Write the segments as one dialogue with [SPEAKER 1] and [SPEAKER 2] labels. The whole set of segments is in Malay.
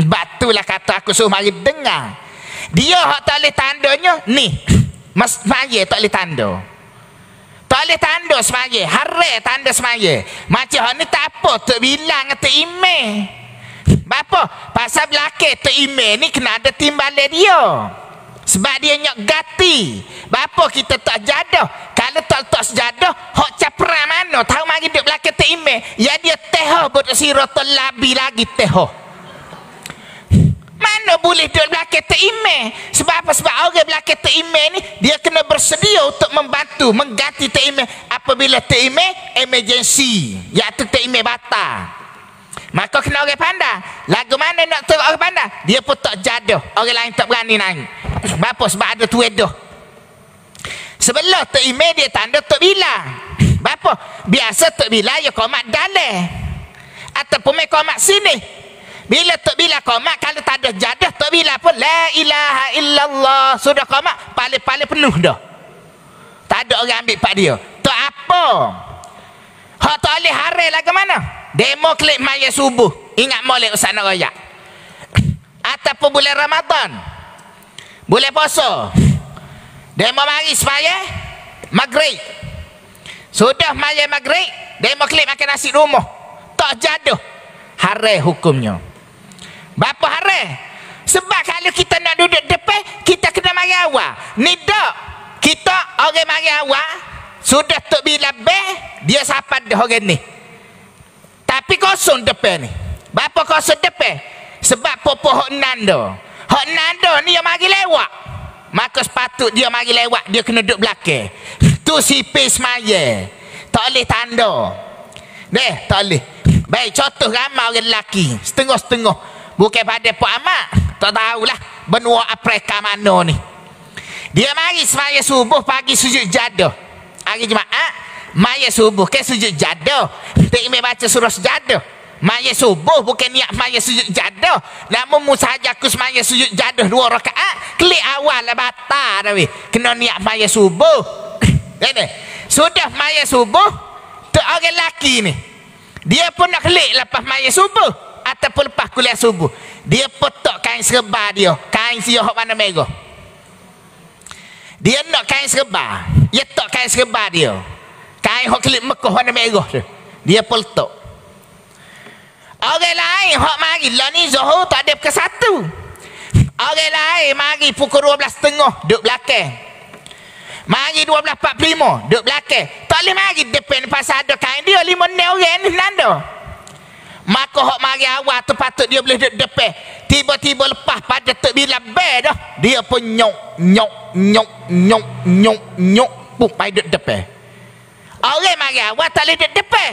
[SPEAKER 1] Batulah kata aku suruh mari dengar. Dia hak tak boleh tandanya ni. Mas semaya tak boleh tanda. Tak boleh tanda semaya. Haram tanda semaya. Macam hak ni tak apa tak bilang tak email. Bapa? Pasal belakang tak email ni kena ada timbalan dia. Sebab dia nyok gati. Bapa kita tak jadah. Kalau tak letak sejadah, hak capra mana? Tahu mari duduk belakang tak email. Ya dia tehoh buat siratul labi lagi tehoh. Mana boleh duduk belakang tak email? Sebab apa? Sebab orang belakang tak email ni dia kena bersedia untuk membantu mengganti tak email apabila tak email emergency, iaitu tak email batal. Maka kena orang pandai. Lagu mana nak tahu orang pandai? Dia pun tak jadah. Orang lain tak berani naik. Sebab apa? Sebab ada tuedah. Sebelum tak email dia tanda tak bilang. Bapa? Biasa tak bilang ya komat dalih. Ataupun mai komat sini. Bila tak bila komat, kalau tak ada jadah tak bila pun la ilaha illallah, sudah komat paling-paling penuh dah. Tak ada orang ambil pak dia. Tak apa. Hak tak boleh haram lagi mana? Demo klik maya subuh. Ingat molek Ustaz nak royak. Ataupun bulan Ramadan. Bulan puasa. Demo mari semaya maghrib. Sudah maya maghrib, demo klik makan nasi rumah. Tak jadah. Haram hukumnya. Bapa haram? Sebab kalau kita nak duduk depan, kita kena mari awal. Ni tak. Kita orang mari awal, sudah tak bila dia sapat dah orang ni. Tapi kosong depan ni. Bapa kosong depan? Sebab popo hok nanda. Hok nanda ni yang mari lewat. Maka sepatut dia mari lewat, dia kena duduk belakang. Tu sipir semaya. Tak boleh tanda. Tak boleh. Baik, contoh ramai orang lelaki. Setengah-setengah. Bukan pada Pak Ahmad. Tak tahulah benua Afrika mana ni. Dia mari semaya subuh pagi sujud jadah. Hari Jumaat, maya subuh ke sujud jadah. Tak imam baca surah sejadah. Maya subuh bukan niat maya sujud jadah. Namun musahaja aku semaya sujud jadah 2 rakaat. Klik awal lah batal dah weh. Kena niat maya subuh. Sudah maya subuh, tu orang lelaki ni. Dia pun nak klik lepas maya subuh ataupun lepas kuliah subuh. Dia petok kain serba dia. Kain siah warna merah. Dia nak kain serba. Dia tok kain serba dia. Kain hok klik Mekah warna merah tu. Dia peltok. Orang lain hok mari lah ni Zuhur tak ada ke satu. Orang lain mari pukul 12.30 duduk belakang. Mari 12.45 duduk belakang. Tak boleh mari depan pasal ada kain dia 5 orang ni nanda. Maka hok mari awal tu patut dia boleh duduk depan. Tiba-tiba lepas pada tak bila bel dah, dia pun nyok pun pai duduk depan. Orang mari awal tak boleh duduk depan.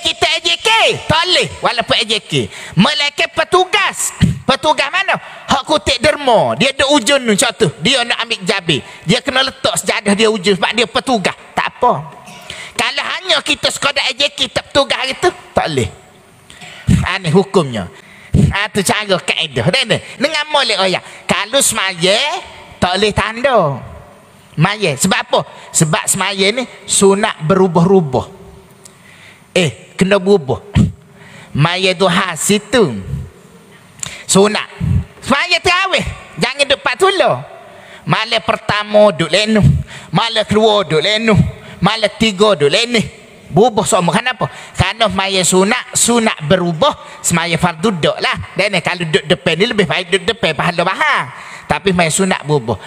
[SPEAKER 1] Kita AJK tak boleh walaupun AJK. Melainkan petugas. Petugas mana? Hak kutik derma. Dia ada ujung tu macam tu. Dia nak ambil jabir. Dia kena letak sejadah dia ujung sebab dia petugas. Tak apa. Kalau hanya kita sekadar AJK tak petugas itu, tak boleh. Ini hukumnya. Itu cara kaedah. Dengan molek oyak. Kalau semaya, tak boleh tanda. Maya. Sebab apa? Sebab semaya ni sunat berubah-ubah. Kena berubah. Maya duha situ. Sunat. Semaya terawih. Jangan duduk 40. Malam pertama duduk lenu. Malam kedua duduk lenu. Malam 3 duduk lenu. Berubah semua. Kenapa? Kerana maya sunat berubah. Semaya fardu duduk lah. Dan kalau duduk depan ni lebih baik duduk depan pahala bahar. Tapi maya sunat berubah.